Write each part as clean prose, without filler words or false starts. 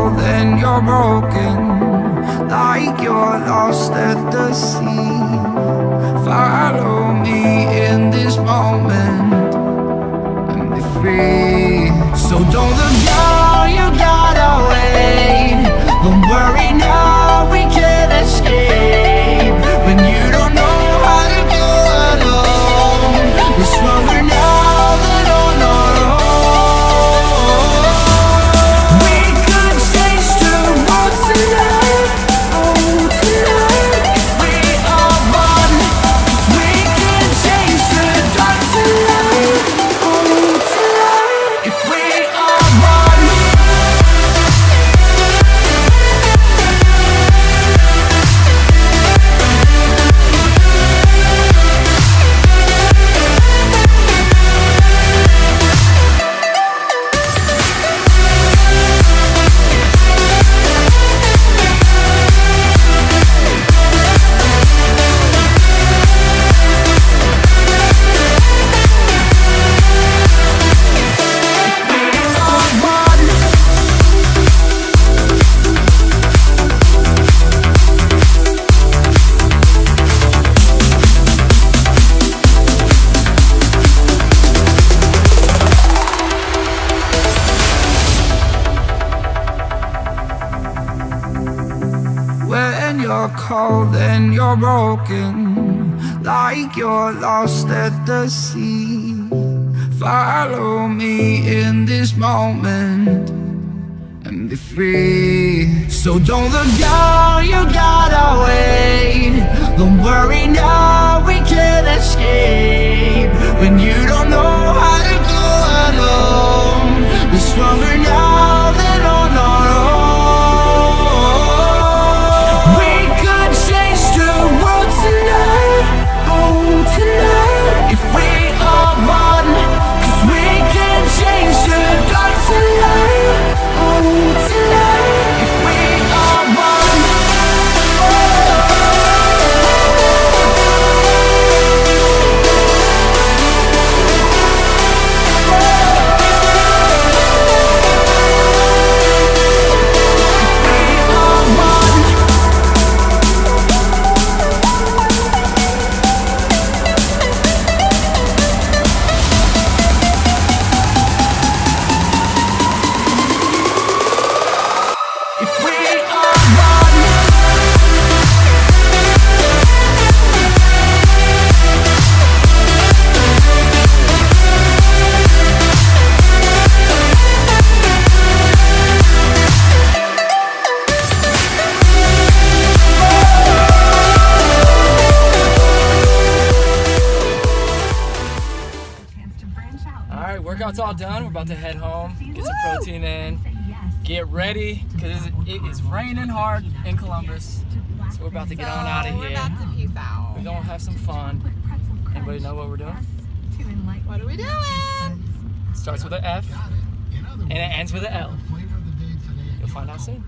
cold and you're broken, like you're lost at the sea. Follow me in this moment and be free. So don't look down, you gotta wait. Don't worry now, we can't escape. When you don't know how to go alone, we're stronger now than on our own. We could change the world tonight, oh tonight. If we are one, 'cause we can change the dark tonight, oh tonight. If we are one. When you're cold and you're broken, like you're lost at the sea. Follow me in this moment and be free. So don't look down, you gotta wait. Don't worry now, we can't escape. When you don't know how to go alone, we're stronger now than on our own. We could change the world tonight, oh tonight. If we are one, 'cause we can change the dark tonight, oh tonight. If we are one. Alright, workout's all done. We're about to head home, get some protein in, get ready, because it is raining hard in Columbus. So we're about to get on out of here. We're about to peace out. We're gonna have some fun. Anybody know what we're doing? What are we doing? It starts with an F and it ends with an L. You'll find out soon.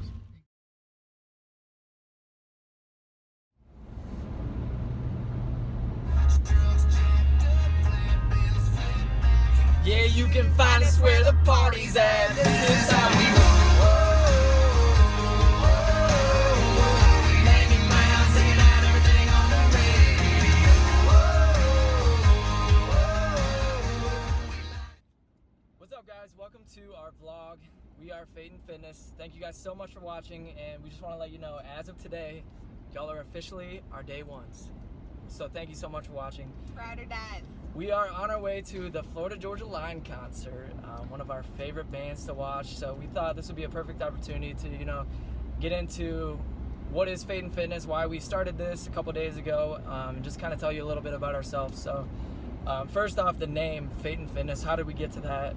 Yeah, you can find us where the party's at. This is how we roll. Hanging around, singing out everything on the radio. What's up, guys? Welcome to our vlog. We are Phaeton Fitness. Thank you guys so much for watching, and we just want to let you know, as of today, y'all are officially our day ones. So thank you so much for watching. Ride or die. We are on our way to the Florida Georgia Line concert, one of our favorite bands to watch. So we thought this would be a perfect opportunity to, get into what is Phaeton Fitness, why we started this a couple days ago, and just kind of tell you a little bit about ourselves. So first off, the name Phaeton Fitness, how did we get to that?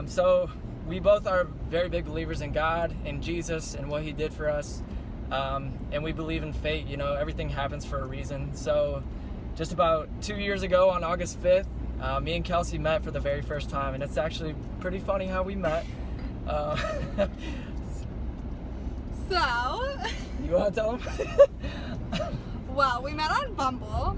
So we both are very big believers in God, in Jesus, and what He did for us. And we believe in fate, everything happens for a reason. So just about 2 years ago on August 5th, me and Kelsey met for the very first time, and it's actually pretty funny how we met. So, You want to tell them? Well, we met on Bumble.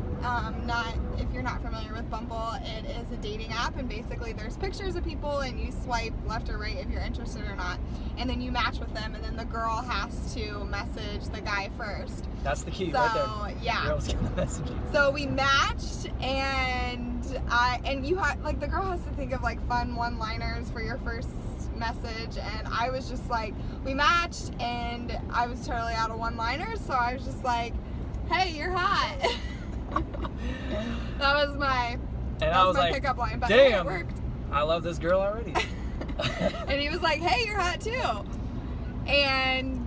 If you're not familiar with Bumble, it is a dating app, and basically there's pictures of people, and you swipe left or right if you're interested or not, and then you match with them, and then the girl has to message the guy first. That's the key, So, right there. yeah. Girls get the messages. So we matched, and you had like the girl has to think of like fun one-liners for your first message, and I was just like, we matched, and I was totally out of one-liners, so I was just like, hey, you're hot. that was my like, pickup line, but damn, it worked. I love this girl already. And he was like, hey, you're hot too. And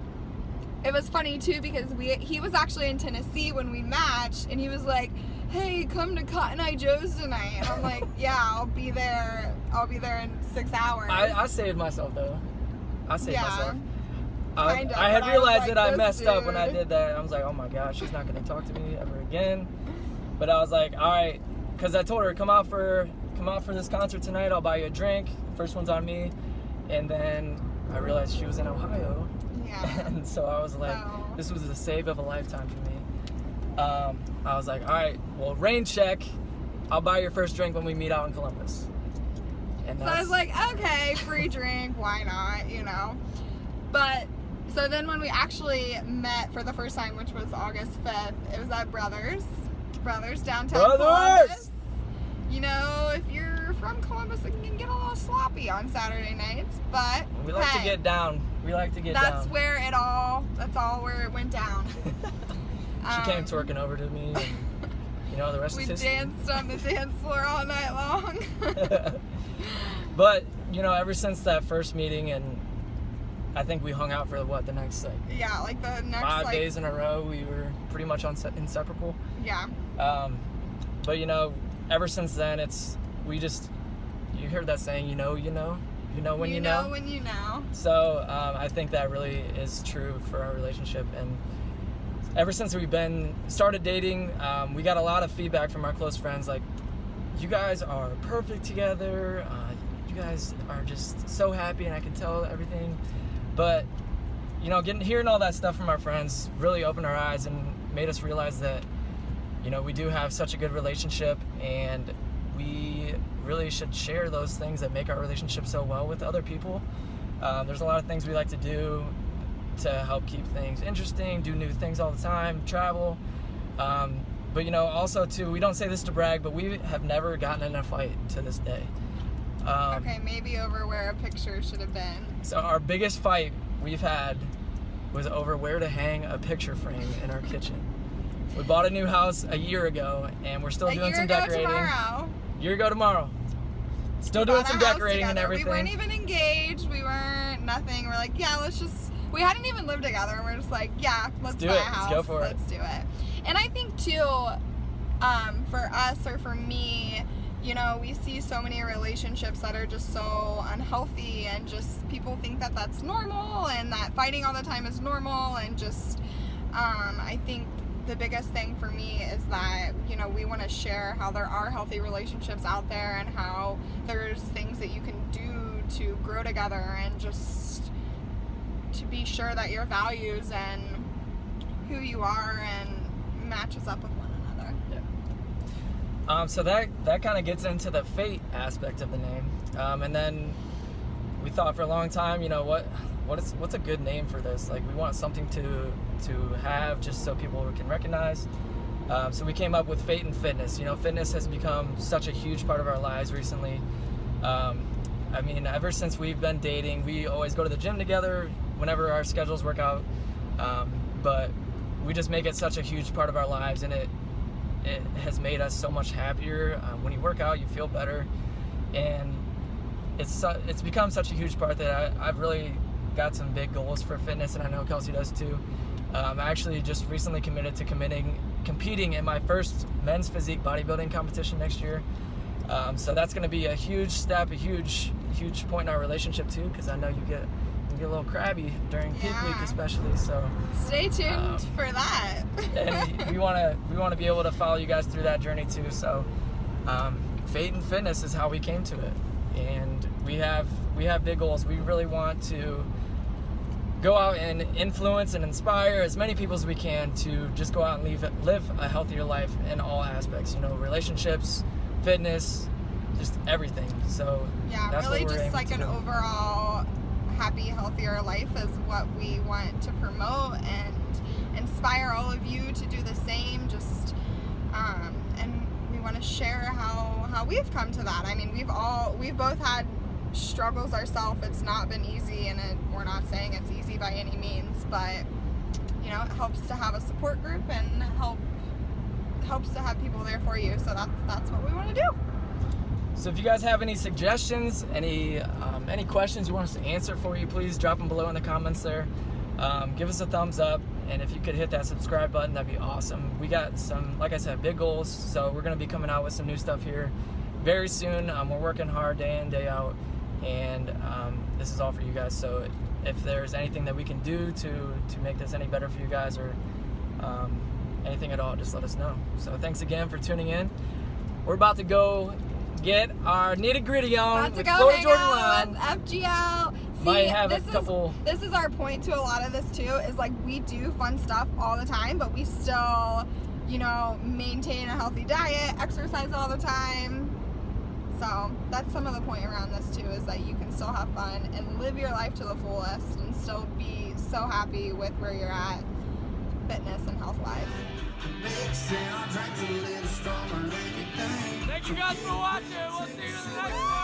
it was funny too because he was actually in Tennessee when we matched, and he was like, hey, come to Cotton Eye Joe's tonight. And I'm like, yeah, I'll be there in 6 hours. I saved myself though. I saved myself. Kind of, I had but I realized was like, that I this messed up when I dude. did that. I was like, oh my gosh, she's not gonna talk to me ever again. But I was like, all right, because I told her, come out for this concert tonight. I'll buy you a drink. First one's on me. And then I realized she was in Ohio. Yeah. And so I was like, this was the save of a lifetime for me. I was like, all right, well, rain check. I'll buy your first drink when we meet out in Columbus. And So I was like, okay, free drink, why not, you know? But, so then when we actually met for the first time, which was August 5th, it was at Brothers downtown Columbus. You know, if you're from Columbus, it can get a little sloppy on Saturday nights, but we like to get down. That's where where it went down. She came twerking over to me, and, you know, the rest is history. We danced on the dance floor all night long. But, you know, ever since that first meeting, and I think we hung out for the next, like, yeah, like the next 5 days in a row, we were pretty much inseparable. Yeah. But, you know, ever since then, you heard that saying, you know when you know. When you know. So I think that really is true for our relationship. And ever since we've started dating, we got a lot of feedback from our close friends, like, you guys are perfect together. You guys are just so happy, and I can tell everything. But, you know, hearing all that stuff from our friends really opened our eyes and made us realize that, you know, we do have such a good relationship, and we really should share those things that make our relationship so well with other people. There's a lot of things we like to do to help keep things interesting, do new things all the time, travel. But, you know, also, too, we don't say this to brag, but we have never gotten in a fight to this day. Okay, maybe over where a picture should have been. So our biggest fight we've had was over where to hang a picture frame in our kitchen. We bought a new house a year ago, and we're still doing some decorating. Year ago tomorrow. Still doing some decorating and everything. We weren't even engaged. We weren't nothing. We're like, yeah, we hadn't even lived together, and we're just like, yeah, let's buy a house. Let's go for it. Let's do it. And I think too, for us or for me, you know, we see so many relationships that are just so unhealthy, and just people think that that's normal, and that fighting all the time is normal, and just I think the biggest thing for me is that, you know, we want to share how there are healthy relationships out there, and how there's things that you can do to grow together, and just to be sure that your values and who you are and matches up with one another. Yeah. So that kind of gets into the fate aspect of the name. And then we thought for a long time, you know, what's a good name for this? Like, we want something to have just so people can recognize. So we came up with Fate and Fitness. You know, fitness has become such a huge part of our lives recently. I mean, ever since we've been dating, we always go to the gym together whenever our schedules work out. But we just make it such a huge part of our lives, and it has made us so much happier. When you work out, you feel better, and it's become such a huge part that I've really got some big goals for fitness, and I know Kelsey does too. I actually just recently committed to competing in my first men's physique bodybuilding competition next year. So that's going to be a huge step, a huge point in our relationship too, because I know you get a little crabby during peak week especially. So stay tuned for that. And we want to be able to follow you guys through that journey too. So Fate and Fitness is how we came to it, and we have big goals. We really want to go out and influence and inspire as many people as we can to just go out and live a healthier life in all aspects, you know, relationships, fitness, just everything. So Yeah, that's really what we're just aiming like to an do. overall happy, healthier life is what we want to promote and inspire all of you to do the same. Just and we want to share how we've come to that. I mean, we've both had struggles ourselves. It's not been easy, and we're not saying it's easy by any means, but you know, it helps to have a support group and helps to have people there for you. So that's what we want to do. So if you guys have any suggestions, any questions you want us to answer for you, please drop them below in the comments there. Give us a thumbs up, and if you could hit that subscribe button, that'd be awesome. We got some, like I said, big goals, so we're going to be coming out with some new stuff here very soon. We're working hard day in, day out, and this is all for you guys. So if there's anything that we can do to make this any better for you guys, or anything at all, just let us know. So thanks again for tuning in. We're about to go get our nitty-gritty on About to with go Florida hang Georgia out Line. with FGL. Might have a this couple- This is our point to a lot of this too. Is like we do fun stuff all the time, but we still, you know, maintain a healthy diet, exercise all the time. So that's some of the point around this too, is that you can still have fun and live your life to the fullest and still be so happy with where you're at, fitness and health wise. Thank you guys for watching. We'll see you in the next one.